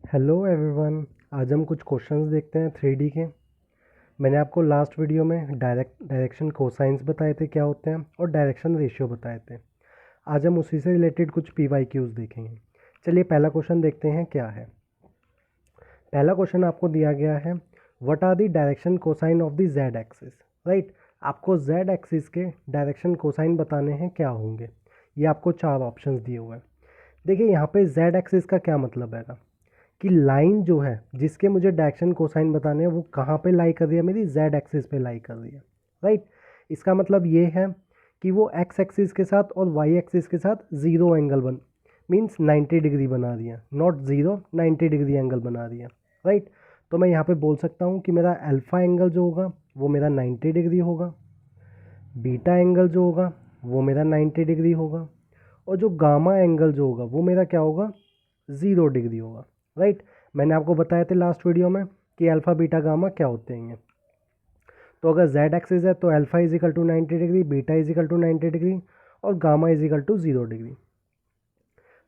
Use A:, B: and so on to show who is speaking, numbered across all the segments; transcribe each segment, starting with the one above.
A: Hello everyone. आज हम कुछ क्वेश्चंस देखते हैं 3D के। मैंने आपको लास्ट वीडियो में डायरेक्शन कोसाइंस बताए थे क्या होते हैं और डायरेक्शन रेशियो बताए थे। आज हम उसी से रिलेटेड कुछ PYQs देखेंगे। चलिए पहला क्वेश्चन देखते हैं क्या है। पहला क्वेश्चन आपको दिया गया है, what are the direction cosine of the Z axis. Right, आपको जेड एक्सिस के डायरेक्शन कोसाइन बताने हैं क्या होंगे। ये आपको 4 ऑप्शंस दिए हुए हैं। देखिए यहाँ पे जेड एक्सिस का क्या मतलब है कि लाइन जो है जिसके मुझे डायरेक्शन कोसाइन बताने हैं वो कहाँ पे लाई कर रही है, मेरी जेड एक्सिस पे लाई कर रही है। राइट, इसका मतलब ये है कि वो एक्स एक्सिस के साथ और वाई एक्सिस के साथ ज़ीरो एंगल मीन्स 90 डिग्री बना रही है, नॉट ज़ीरो, 90 डिग्री एंगल बना रही है। राइट, तो मैं यहाँ पे बोल सकता हूँ कि मेरा अल्फ़ा एंगल जो होगा वो मेरा 90 डिग्री होगा, बीटा एंगल जो होगा वो मेरा 90 डिग्री होगा, और जो गामा एंगल जो होगा वो मेरा क्या होगा, 0 डिग्री होगा। राइट, मैंने आपको बताया थे लास्ट वीडियो में कि अल्फ़ा बीटा गामा क्या होते हैं। तो अगर जेड एक्सिस है तो alpha equal to 90 degree, beta equal to 90 degree और गामा इजिकल टू 0 डिग्री।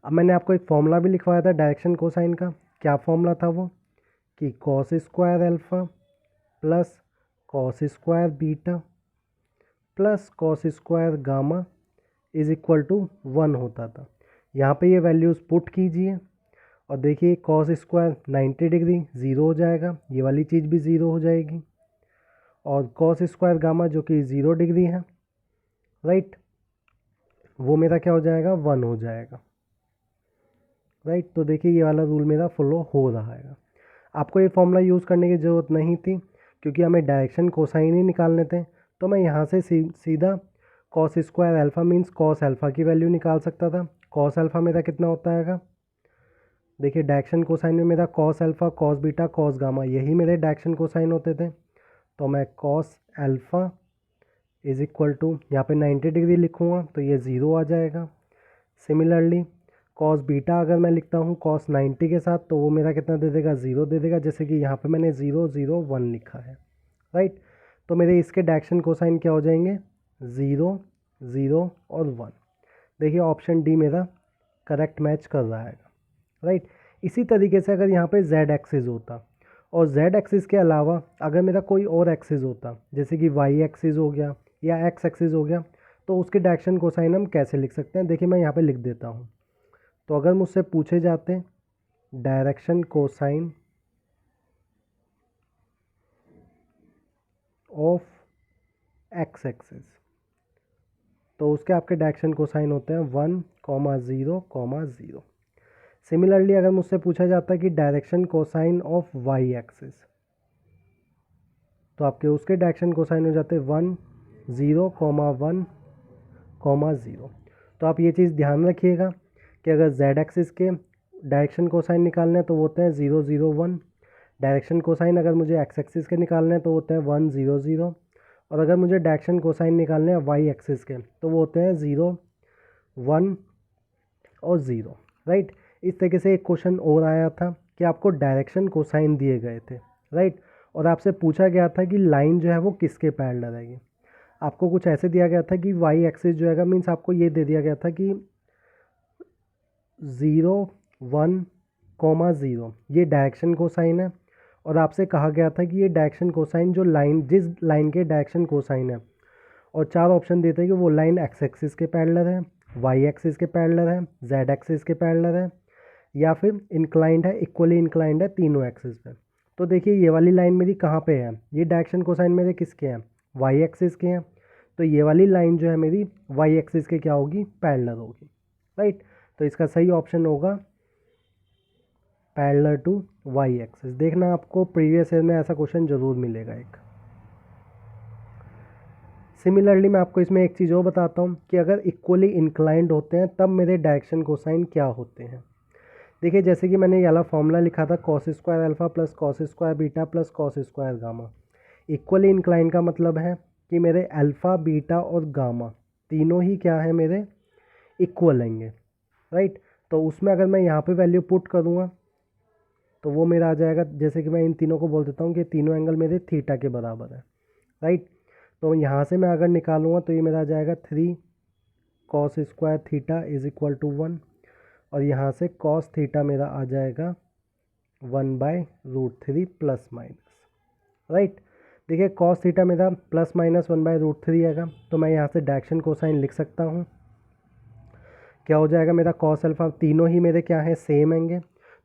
A: अब मैंने आपको एक फॉर्मूला भी लिखवाया था डायरेक्शन कोसाइन का। क्या फॉर्मूला था वो, कि cos square alpha plus cos square beta plus cos square gamma is equal to 1 होता था। यहाँ पे ये वैल्यूज़ पुट कीजिए और देखिए कॉस स्क्वायर 90 डिग्री ज़ीरो हो जाएगा, ये वाली चीज़ भी ज़ीरो हो जाएगी, और कॉस स्क्वायर गामा जो कि 0 डिग्री है, राइट, वो मेरा क्या हो जाएगा, 1 हो जाएगा। राइट, तो देखिए ये वाला रूल मेरा फॉलो हो रहा है। आपको ये फॉर्मूला यूज़ करने की ज़रूरत नहीं थी क्योंकि हमें डायरेक्शन कोसाइन ही निकालने थे। तो मैं यहाँ से सीधा cos square alpha means cos alpha की वैल्यू निकाल सकता था। कॉस अल्फ़ा मेरा कितना होता है, देखिए डायरेक्शन कोसाइन में मेरा cos alpha cos beta cos gamma यही मेरे डायरेक्शन कोसाइन होते थे। तो मैं cos alpha is equal to यहाँ पे 90 डिग्री लिखूँगा तो ये 0 आ जाएगा। सिमिलरली कॉस बीटा अगर मैं लिखता हूँ कॉस 90 के साथ तो वो मेरा कितना दे देगा, 0 दे देगा, जैसे कि यहाँ पे मैंने 0 0 1 लिखा है। राइट, तो मेरे इसके डायरेक्शन कोसाइन क्या हो जाएंगे, 0 0 और 1। देखिए ऑप्शन डी मेरा करेक्ट मैच कर रहा है। राइट, इसी तरीके से अगर यहाँ पे जेड एक्सिस होता और जेड एक्सिस के अलावा अगर मेरा कोई और एक्सिस होता, जैसे कि वाई एक्सिस हो गया या एक्स एक्सिस हो गया, तो उसके डायरेक्शन कोसाइन हम कैसे लिख सकते हैं। देखिए मैं यहाँ पे लिख देता हूँ। तो अगर मुझसे पूछे जाते direction cosine of x axis, तो उसके आपके डायरेक्शन कोसाइन होते हैं 1, 0, 0। सिमिलरली अगर मुझसे पूछा जाता है कि direction cosine of Y axis, तो आपके उसके डायरेक्शन कोसाइन हो जाते हैं 1, 0, 1, 0। तो आप ये चीज़ ध्यान रखिएगा कि अगर जेड एक्सिस के डायरेक्शन कोसाइन निकालने हैं तो वो होते हैं 0 0 1। डायरेक्शन कोसाइन अगर मुझे एक्स एक्सिस के निकालने हैं तो होते हैं 1 0 0। और अगर मुझे डायरेक्शन कोसाइन निकालने हैं वाई एक्सिस के तो वो होते हैं 0 1 और 0। राइट, इस तरीके से एक क्वेश्चन और आया था कि आपको डायरेक्शन कोसाइन दिए गए थे। राइट, और आपसे पूछा गया था कि लाइन जो है वो किसके पैरेलल रहेगी। आपको कुछ ऐसे दिया गया था कि वाई एक्सिस जो है मीन्स आपको ये दे दिया गया था कि 0 1 0 ये डायरेक्शन कोसाइन है, और आपसे कहा गया था कि ये डायरेक्शन कोसाइन जो लाइन जिस लाइन के डायरेक्शन कोसाइन है, और 4 ऑप्शन देते हैं कि वो लाइन एक्स एक्सिस के पैरेलल है, वाई एक्सिस के पैरेलल है, जेड एक्सिस के पैरेलल है, या फिर इंक्लाइंड है, इक्वली इंक्लाइंड है तीनों एक्सिस पे। तो देखिए ये वाली लाइन मेरी कहाँ पे है, ये डायरेक्शन कोसाइन मेरे किसके हैं, वाई एक्सिस के हैं। तो ये वाली लाइन जो है मेरी वाई एक्सिस के क्या होगी, पैरेलल होगी। राइट, तो इसका सही ऑप्शन होगा पैरेलल टू वाई एक्सिस। देखना आपको प्रीवियस ईयर में ऐसा क्वेश्चन जरूर मिलेगा एक। सिमिलरली मैं आपको इसमें एक चीज़ और बताता हूँ कि अगर इक्वली इंक्लाइंड होते हैं तब मेरे डायरेक्शन कोसाइन क्या होते हैं। देखिए जैसे कि मैंने ये वाला फॉर्मूला लिखा था cos square alpha plus cos square beta plus cos square gamma. Equally incline का मतलब है कि मेरे अल्फ़ा बीटा और गामा तीनों ही क्या है, मेरे इक्वल रहेंगे। राइट, तो उसमें अगर मैं यहाँ पे वैल्यू पुट करूँगा तो वो मेरा आ जाएगा, जैसे कि मैं इन तीनों को बोल देता हूँ कि तीनों एंगल मेरे थीटा के बराबर है। राइट, तो यहाँ से मैं अगर निकालूंगा तो ये मेरा आ जाएगा 3 cos square theta is equal to 1, और यहाँ से कॉस थीटा मेरा आ जाएगा 1/√3 प्लस माइनस, राइट। देखिए कॉस थीटा मेरा प्लस माइनस 1/√3 आएगा, तो मैं यहाँ से डायरेक्शन कोसाइन लिख सकता हूँ। क्या हो जाएगा मेरा कॉस अल्फा, तीनों ही मेरे क्या है सेम हैंगे।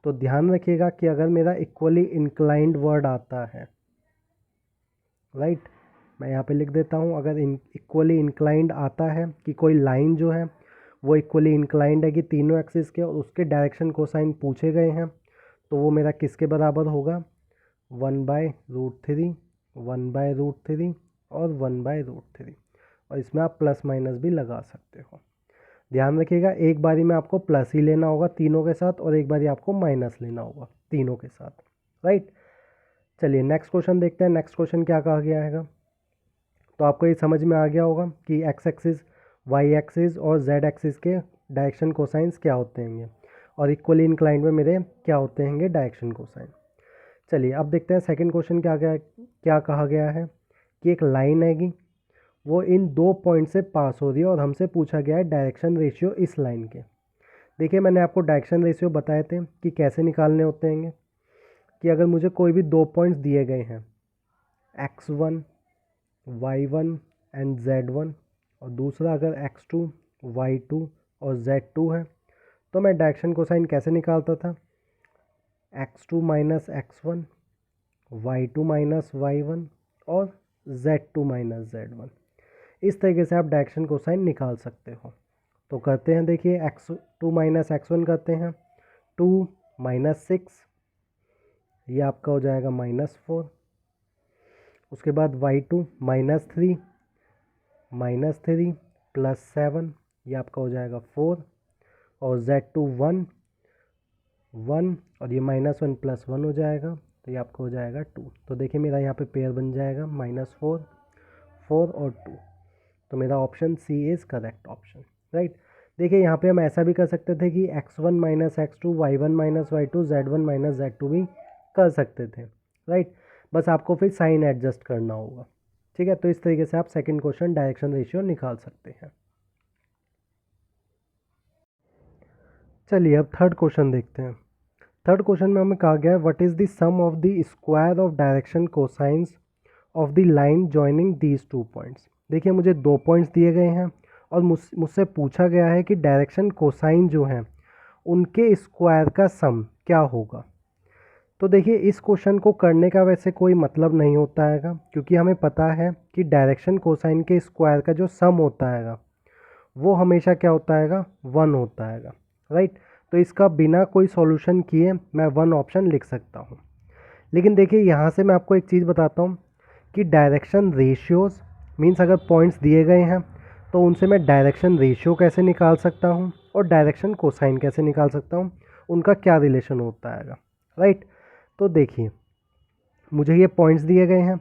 A: तो ध्यान रखिएगा कि अगर मेरा इक्वली इंक्लाइंड वर्ड आता है, राइट, मैं यहाँ पे लिख देता हूँ, अगर इक्वली इंक्लाइंड आता है कि कोई लाइन जो है वो इक्वली इंक्लाइंड है कि तीनों एक्सिस के और उसके डायरेक्शन कोसाइन पूछे गए हैं, तो वो मेरा किसके बराबर होगा, 1/√3, 1/√3 और 1/√3। और इसमें आप प्लस माइनस भी लगा सकते हो। ध्यान रखिएगा एक बारी में आपको प्लस ही लेना होगा तीनों के साथ और एक बारी आपको माइनस लेना होगा तीनों के साथ, राइट। चलिए नेक्स्ट क्वेश्चन देखते हैं। नेक्स्ट क्वेश्चन क्या कहा गया है, तो आपको ये समझ में आ गया होगा कि एक्स एक्सिस, वाई एक्सिस और जेड एक्सिस के डायरेक्शन कोसाइंस क्या होते हैं और इक्वली इंक्लाइंड में मेरे क्या होते हैं डायरेक्शन कोसाइन। चलिए अब देखते हैं सेकंड क्वेश्चन क्या कहा गया है कि एक लाइन हैगी, वो इन 2 पॉइंट से पास हो रही है और हमसे पूछा गया है डायरेक्शन रेशियो इस लाइन के। देखिए मैंने आपको डायरेक्शन रेशियो बताए थे कि कैसे निकालने होते हैं, कि अगर मुझे कोई भी 2 पॉइंट्स दिए गए हैं x1, y1 एंड z1, और दूसरा अगर x2, y2 और z2 है, तो मैं डायरेक्शन कोसाइन कैसे निकालता था, x2 minus x1, y2 minus y1 और z2 माइनस z1। इस तरीके से आप डायरेक्शन कोसाइन निकाल सकते हो। तो करते हैं, देखिए x2 माइनस x1 करते हैं, 2 माइनस 6, ये आपका हो जाएगा -4। उसके बाद y2 -3 प्लस 7, ये आपका हो जाएगा 4। और z2 1 और ये -1 प्लस 1 हो जाएगा, तो ये आपका हो जाएगा 2। तो देखिए मेरा यहाँ पे पेयर बन जाएगा -4, 4 और 2। तो मेरा option C is correct option, right. देखिए यहाँ पे हम ऐसा भी कर सकते थे कि x1 minus x2, y1 minus y2, z1 minus z2 भी कर सकते थे, राइट। बस आपको फिर साइन एडजस्ट करना होगा, ठीक है। तो इस तरीके से आप सेकंड क्वेश्चन डायरेक्शन रेशियो निकाल सकते हैं। चलिए अब थर्ड क्वेश्चन देखते हैं। थर्ड क्वेश्चन में हमें कहा गया है what is the sum of the square of direction cosines of the line joining these 2 points. देखिए मुझे 2 पॉइंट्स दिए गए हैं और मुझसे पूछा गया है कि डायरेक्शन कोसाइन जो है उनके स्क्वायर का सम क्या होगा। तो देखिए इस क्वेश्चन को करने का वैसे कोई मतलब नहीं होता हैगा, क्योंकि हमें पता है कि डायरेक्शन कोसाइन के स्क्वायर का जो सम होता हैगा वो हमेशा क्या होता हैगा, 1 होता हैगा, राइट। तो इसका बिना कोई सॉल्यूशन किए मैं 1 ऑप्शन लिख सकता हूँ। लेकिन देखिए यहाँ से मैं आपको एक चीज़ बताता हूँ कि डायरेक्शन रेशियोज़ मीन्स अगर पॉइंट्स दिए गए हैं तो उनसे मैं डायरेक्शन रेशियो कैसे निकाल सकता हूँ और डायरेक्शन कोसाइन कैसे निकाल सकता हूँ, उनका क्या रिलेशन होता है, राइट। तो देखिए मुझे ये पॉइंट्स दिए गए हैं,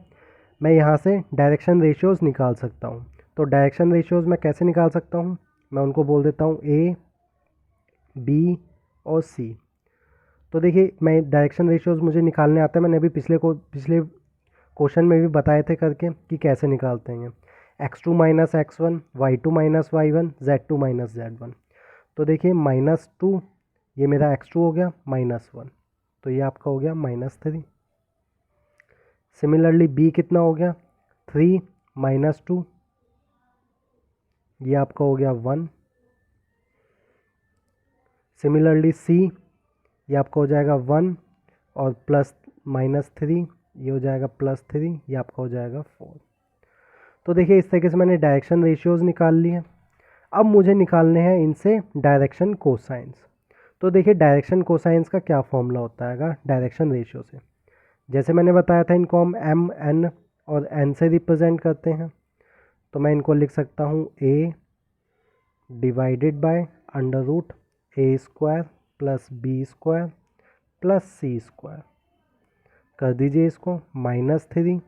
A: मैं यहाँ से डायरेक्शन रेशियोज़ निकाल सकता हूँ। तो डायरेक्शन रेशियोज़ मैं कैसे निकाल सकता हूँ, मैं उनको बोल देता हूँ A, B और C। तो देखिए मैं डायरेक्शन रेशियोज़ मुझे निकालने आता है, मैंने अभी पिछले क्वेश्चन में भी बताए थे करके कि कैसे निकालते हैं। x2 minus x1, y2 minus y1, z2 minus z1। तो देखिए -2 ये मेरा x2 हो गया, -1 तो ये आपका हो गया -3। सिमिलरली b कितना हो गया, 3 -2 ये आपका हो गया 1। सिमिलरली c ये आपका हो जाएगा 1 और प्लस -3 ये हो जाएगा +3, ये आपका हो जाएगा 4। तो देखिए इस तरीके से मैंने डायरेक्शन रेशियोज़ निकाल लिए। अब मुझे निकालने हैं इनसे डायरेक्शन कोसाइंस। तो देखिए डायरेक्शन कोसाइंस का क्या फॉर्मूला होता है डायरेक्शन रेशियो से। जैसे मैंने बताया था इनको हम m, n और n से रिप्रेजेंट करते हैं। तो मैं इनको लिख सकता हूँ a divided by √a² plus b² plus c²। कर दीजिए इसको -3,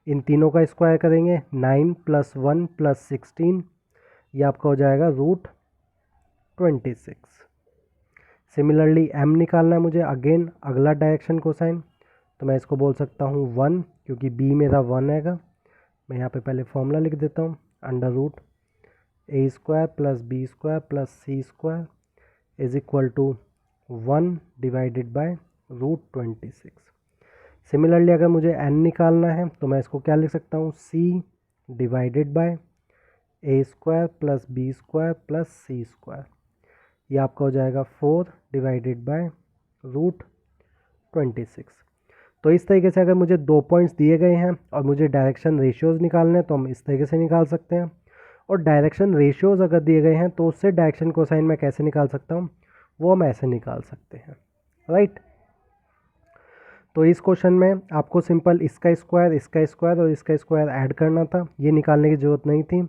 A: इन तीनों का स्क्वायर करेंगे 9 + 1 + 16, ये आपका हो जाएगा √26। सिमिलरली m निकालना है मुझे, अगेन अगला डायरेक्शन कोसाइन। तो मैं इसको बोल सकता हूँ 1, क्योंकि b मेरा 1 हैगा। मैं यहाँ पे पहले फॉर्मूला लिख देता हूँ, √a² plus b² plus c² is equal to 1 divided by √26। Similarly अगर मुझे n निकालना है तो मैं इसको क्या लिख सकता हूँ, c divided by a² plus b² plus c²। ये आपका हो जाएगा 4 डिवाइडेड बाय √26। तो इस तरीके से अगर मुझे 2 पॉइंट्स दिए गए हैं और मुझे डायरेक्शन रेशियोज़ निकालने हैं तो हम इस तरीके से निकाल सकते हैं। और डायरेक्शन रेशियोज़ अगर दिए गए हैं तो उससे डायरेक्शन कोसाइन मैं कैसे निकाल सकता हूँ, वो हम ऐसे निकाल सकते हैं, राइट। तो इस क्वेश्चन में आपको सिंपल इसका स्क्वायर और इसका स्क्वायर ऐड करना था। ये निकालने की ज़रूरत नहीं थी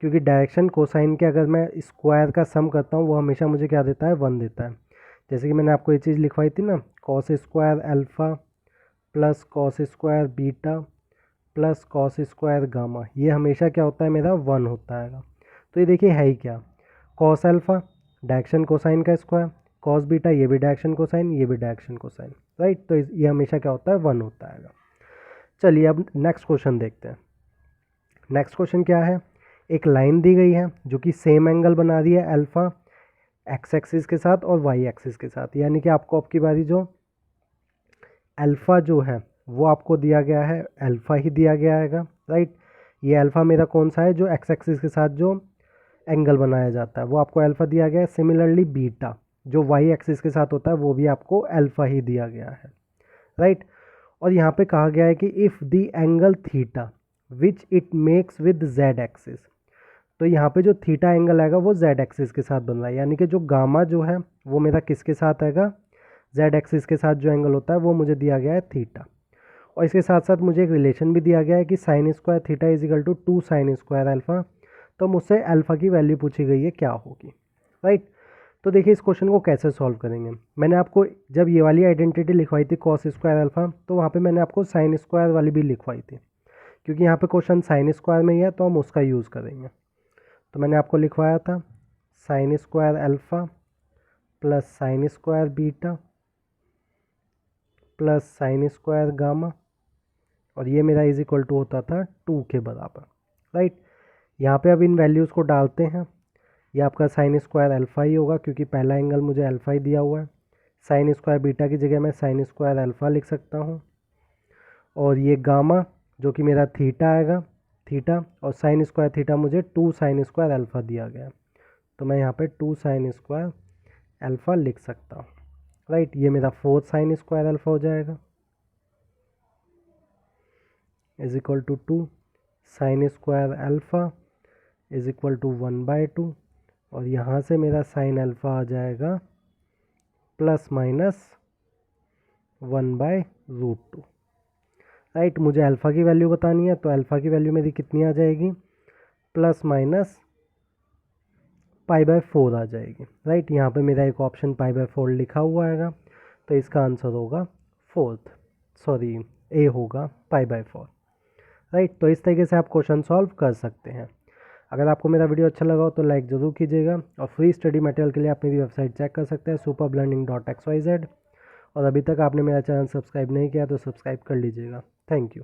A: क्योंकि डायरेक्शन कोसाइन के अगर मैं स्क्वायर का सम करता हूँ वो हमेशा मुझे क्या देता है, 1 देता है। जैसे कि मैंने आपको ये चीज़ लिखवाई थी ना, cos square alpha plus cos square beta plus cos square gamma, ये हमेशा क्या होता है, मेरा 1 होता है। तो ये देखिए है ही क्या, कॉस अल्फ़ा डायरेक्शन कोसाइन का स्क्वायर, कॉस बीटा ये भी डायरेक्शन कोसाइन, ये भी डायरेक्शन कोसाइन, राइट। तो ये हमेशा क्या होता है, 1 होता है। चलिए अब नेक्स्ट क्वेश्चन देखते हैं। नेक्स्ट क्वेश्चन क्या है, एक लाइन दी गई है जो कि सेम एंगल बना रही है अल्फ़ा एक्स एक्सिस के साथ और वाई एक्सिस के साथ, यानी कि आपको अब की बारी जो अल्फ़ा जो है वो आपको दिया गया है, अल्फ़ा ही दिया गया है, राइट। ये अल्फ़ा मेरा कौन सा है, जो एक्स एक्सिस के साथ जो एंगल बनाया जाता है वो आपको अल्फ़ा दिया गया है। सिमिलरली बीटा जो वाई एक्सिस के साथ होता है वो भी आपको अल्फ़ा ही दिया गया है, राइट। और यहाँ पे कहा गया है कि if the angle theta which it makes with Z axis, तो यहाँ पे जो थीटा एंगल आएगा वो जेड एक्सिस के साथ बन रहा है, यानी कि जो गामा जो है वो मेरा किसके साथ आएगा, जेड एक्सिस के साथ जो एंगल होता है वो मुझे दिया गया है थीटा। और इसके साथ साथ मुझे एक रिलेशन भी दिया गया है कि sine square theta is equal to 2 sine square alpha. तो मुझसे अल्फ़ा की वैल्यू पूछी गई है क्या होगी, राइट। तो देखिए इस क्वेश्चन को कैसे सॉल्व करेंगे। मैंने आपको जब ये वाली आइडेंटिटी लिखवाई थी कॉस स्क्वायर अल्फ़ा, तो वहाँ पे मैंने आपको साइन स्क्वायर वाली भी लिखवाई थी, क्योंकि यहाँ पे क्वेश्चन साइन स्क्वायर में ही है तो हम उसका यूज़ करेंगे। तो मैंने आपको लिखवाया था sign square alpha plus sine square beta plus sine square gamma, और ये मेरा इज इक्वल टू होता था 2 के बराबर, राइट। यहाँ पे अब इन वैल्यूज़ को डालते हैं। ये आपका साइन स्क्वायर अल्फ़ा ही होगा क्योंकि पहला एंगल मुझे अल्फ़ा ही दिया हुआ है। साइन स्क्वायर बीटा की जगह मैं साइन स्क्वायर अल्फ़ा लिख सकता हूँ। और ये गामा जो कि मेरा थीटा आएगा, थीटा, और साइन स्क्वायर थीटा मुझे 2 साइन स्क्वायर अल्फ़ा दिया गया, तो मैं यहाँ पे 2 साइन स्क्वायर अल्फ़ा लिख सकता हूँ, राइट। ये मेरा 4 साइन स्क्वायर अल्फ़ा हो जाएगा is equal to 2 sine square alpha is equal to 1/2, और यहाँ से मेरा साइन अल्फ़ा आ जाएगा प्लस माइनस 1/√2, राइट। मुझे अल्फ़ा की वैल्यू बतानी है, तो अल्फ़ा की वैल्यू मेरी कितनी आ जाएगी, प्लस माइनस π/4 आ जाएगी, राइट। यहाँ पे मेरा एक ऑप्शन π/4 लिखा हुआ है, तो इसका आंसर होगा ए होगा π/4, राइट। तो इस तरीके से आप क्वेश्चन सॉल्व कर सकते हैं। अगर आपको मेरा वीडियो अच्छा लगा हो तो लाइक ज़रूर कीजिएगा, और फ्री स्टडी मटेरियल के लिए आप मेरी वेबसाइट चेक कर सकते हैं superblearning.xyz। और अभी तक आपने मेरा चैनल सब्सक्राइब नहीं किया तो सब्सक्राइब कर लीजिएगा। Thank you.